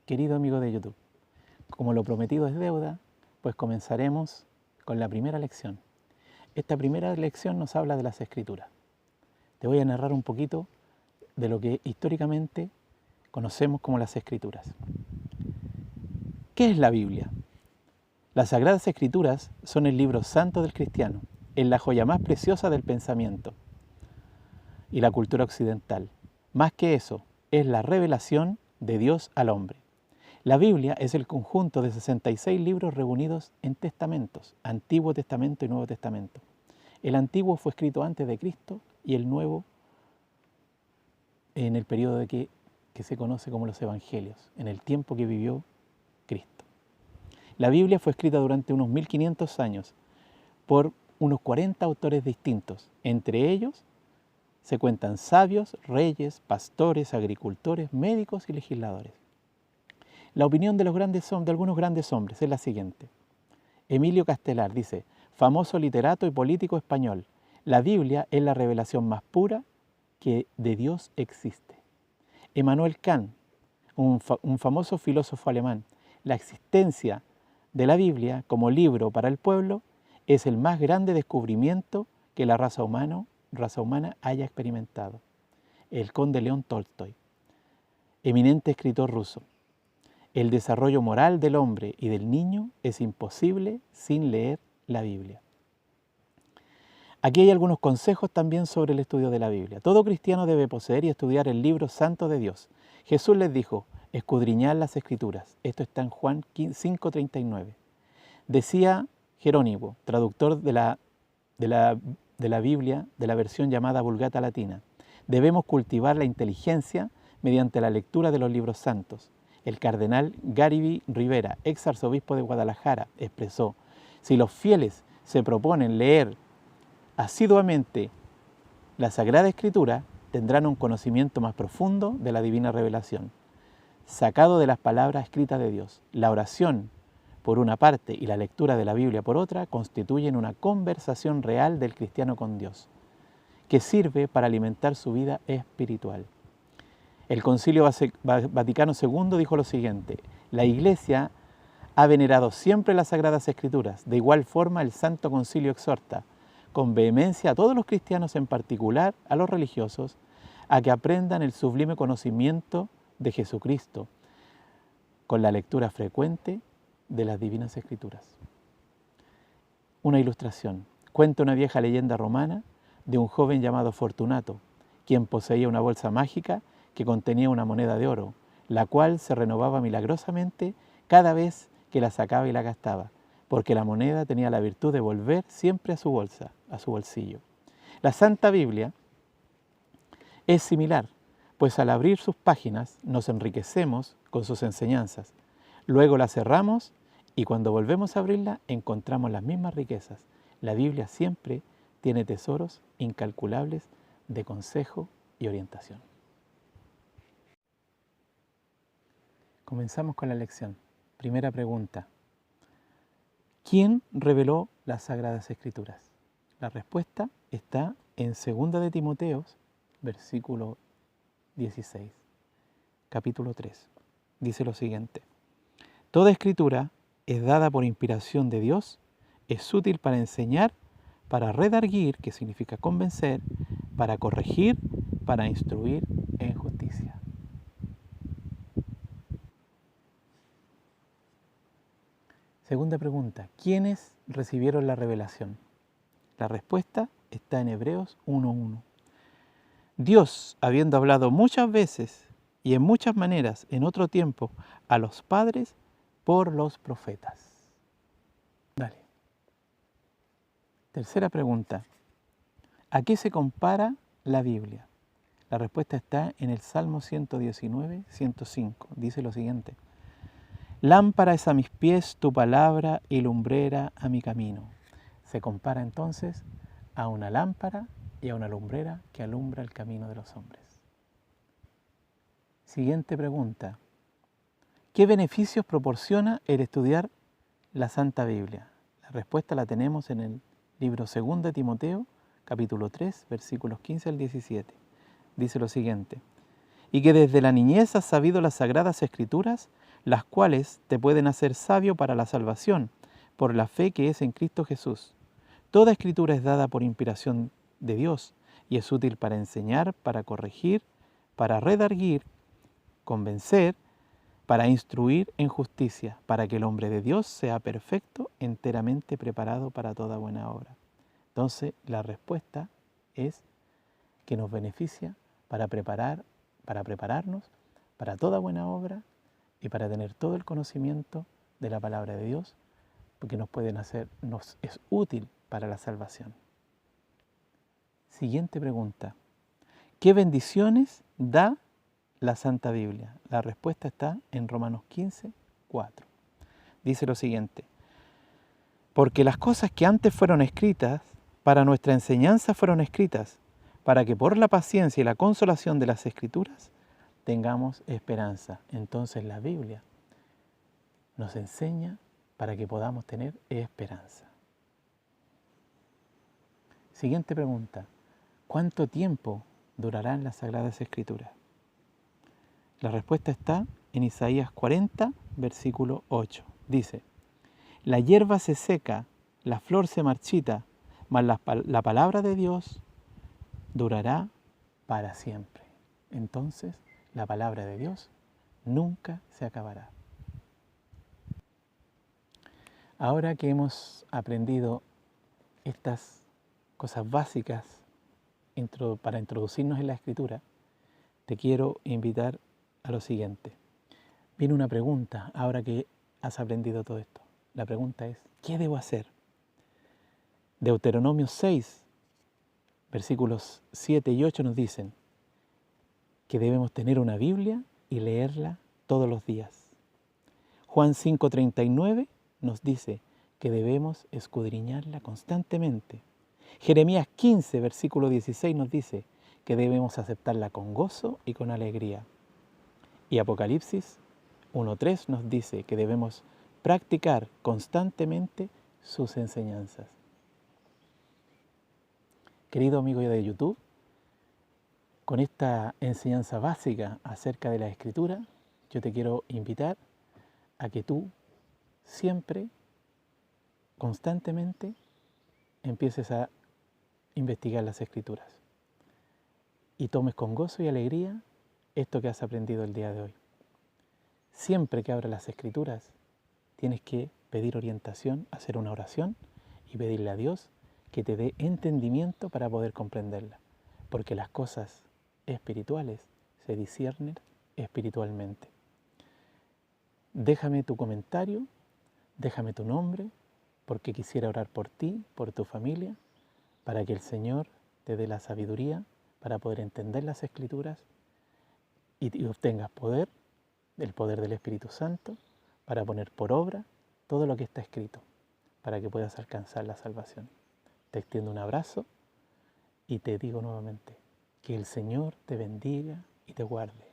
Querido amigo de YouTube, como lo prometido es deuda, pues comenzaremos con la primera lección. Esta primera lección nos habla de las Escrituras. Te voy a narrar un poquito de lo que históricamente conocemos como las Escrituras. ¿Qué es la Biblia? Las Sagradas Escrituras son el libro santo del cristiano, es la joya más preciosa del pensamiento y la cultura occidental. Más que eso, es la revelación de Dios al hombre. La Biblia es el conjunto de 66 libros reunidos en testamentos, Antiguo Testamento y Nuevo Testamento. El Antiguo fue escrito antes de Cristo y el Nuevo en el periodo que se conoce como los Evangelios, en el tiempo que vivió Cristo. La Biblia fue escrita durante unos 1500 años por unos 40 autores distintos. Entre ellos se cuentan sabios, reyes, pastores, agricultores, médicos y legisladores. La opinión de algunos grandes hombres es la siguiente. Emilio Castelar dice, famoso literato y político español, la Biblia es la revelación más pura que de Dios existe. Emmanuel Kant, un famoso filósofo alemán, la existencia de la Biblia como libro para el pueblo es el más grande descubrimiento que la raza humana haya experimentado. El conde León Tolstoy, eminente escritor ruso. El desarrollo moral del hombre y del niño es imposible sin leer la Biblia. Aquí hay algunos consejos también sobre el estudio de la Biblia. Todo cristiano debe poseer y estudiar el libro santo de Dios. Jesús les dijo, escudriñad las Escrituras. Esto está en Juan 5:39. Decía Jerónimo, traductor de la Biblia, de la versión llamada Vulgata Latina, debemos cultivar la inteligencia mediante la lectura de los libros santos. El cardenal Gariby Rivera, ex arzobispo de Guadalajara, expresó, si los fieles se proponen leer asiduamente la Sagrada Escritura, tendrán un conocimiento más profundo de la divina revelación, sacado de las palabras escritas de Dios. La oración, por una parte, y la lectura de la Biblia por otra, constituyen una conversación real del cristiano con Dios, que sirve para alimentar su vida espiritual. El Concilio Vaticano II dijo lo siguiente, la Iglesia ha venerado siempre las Sagradas Escrituras, de igual forma el Santo Concilio exhorta con vehemencia a todos los cristianos, en particular a los religiosos, a que aprendan el sublime conocimiento de Jesucristo con la lectura frecuente de las Divinas Escrituras. Una ilustración. Cuenta una vieja leyenda romana de un joven llamado Fortunato, quien poseía una bolsa mágica que contenía una moneda de oro, la cual se renovaba milagrosamente cada vez que la sacaba y la gastaba, porque la moneda tenía la virtud de volver siempre a su bolsa, a su bolsillo. La Santa Biblia es similar, pues al abrir sus páginas nos enriquecemos con sus enseñanzas. Luego la cerramos y cuando volvemos a abrirla encontramos las mismas riquezas. La Biblia siempre tiene tesoros incalculables de consejo y orientación. Comenzamos con la lección. Primera pregunta. ¿Quién reveló las Sagradas Escrituras? La respuesta está en 2 de Timoteo, versículo 16, capítulo 3. Dice lo siguiente. Toda escritura es dada por inspiración de Dios, es útil para enseñar, para redarguir, que significa convencer, para corregir, para instruir en justicia. Segunda pregunta, ¿quiénes recibieron la revelación? La respuesta está en Hebreos 1:1. Dios, habiendo hablado muchas veces y en muchas maneras en otro tiempo a los padres por los profetas. Dale. Tercera pregunta, ¿a qué se compara la Biblia? La respuesta está en el Salmo 119, 105. Dice lo siguiente. Lámpara es a mis pies tu palabra y lumbrera a mi camino. Se compara entonces a una lámpara y a una lumbrera que alumbra el camino de los hombres. Siguiente pregunta. ¿Qué beneficios proporciona el estudiar la Santa Biblia? La respuesta la tenemos en el libro 2 de Timoteo, capítulo 3, versículos 15 al 17. Dice lo siguiente. Y que desde la niñez has sabido las Sagradas Escrituras, las cuales te pueden hacer sabio para la salvación, por la fe que es en Cristo Jesús. Toda escritura es dada por inspiración de Dios y es útil para enseñar, para corregir, para redarguir, convencer, para instruir en justicia, para que el hombre de Dios sea perfecto, enteramente preparado para toda buena obra. Entonces, la respuesta es que nos beneficia para prepararnos para toda buena obra y para tener todo el conocimiento de la palabra de Dios, porque nos es útil para la salvación. Siguiente pregunta. ¿Qué bendiciones da la Santa Biblia? La respuesta está en Romanos 15, 4. Dice lo siguiente: porque las cosas que antes fueron escritas, para nuestra enseñanza fueron escritas, para que por la paciencia y la consolación de las Escrituras tengamos esperanza. Entonces la Biblia nos enseña para que podamos tener esperanza. Siguiente pregunta. ¿Cuánto tiempo durarán las Sagradas Escrituras? La respuesta está en Isaías 40, versículo 8. Dice: la hierba se seca, la flor se marchita, mas la palabra de Dios durará para siempre. Entonces, la palabra de Dios nunca se acabará. Ahora que hemos aprendido estas cosas básicas para introducirnos en la Escritura, te quiero invitar a lo siguiente. Viene una pregunta ahora que has aprendido todo esto. La pregunta es, ¿qué debo hacer? Deuteronomio 6, versículos 7 y 8 nos dicen que debemos tener una Biblia y leerla todos los días. Juan 5:39 nos dice que debemos escudriñarla constantemente. Jeremías 15, versículo 16 nos dice que debemos aceptarla con gozo y con alegría. Y Apocalipsis 1:3 nos dice que debemos practicar constantemente sus enseñanzas. Querido amigo de YouTube, con esta enseñanza básica acerca de la Escritura, yo te quiero invitar a que tú siempre, constantemente, empieces a investigar las Escrituras y tomes con gozo y alegría esto que has aprendido el día de hoy. Siempre que abras las Escrituras, tienes que pedir orientación, hacer una oración y pedirle a Dios que te dé entendimiento para poder comprenderla, porque las cosas espirituales se disciernen espiritualmente. Déjame tu comentario, déjame tu nombre, porque quisiera orar por ti, por tu familia, para que el Señor te dé la sabiduría para poder entender las Escrituras y obtengas poder, el poder del Espíritu Santo, para poner por obra todo lo que está escrito, para que puedas alcanzar la salvación. Te extiendo un abrazo y te digo nuevamente, que el Señor te bendiga y te guarde.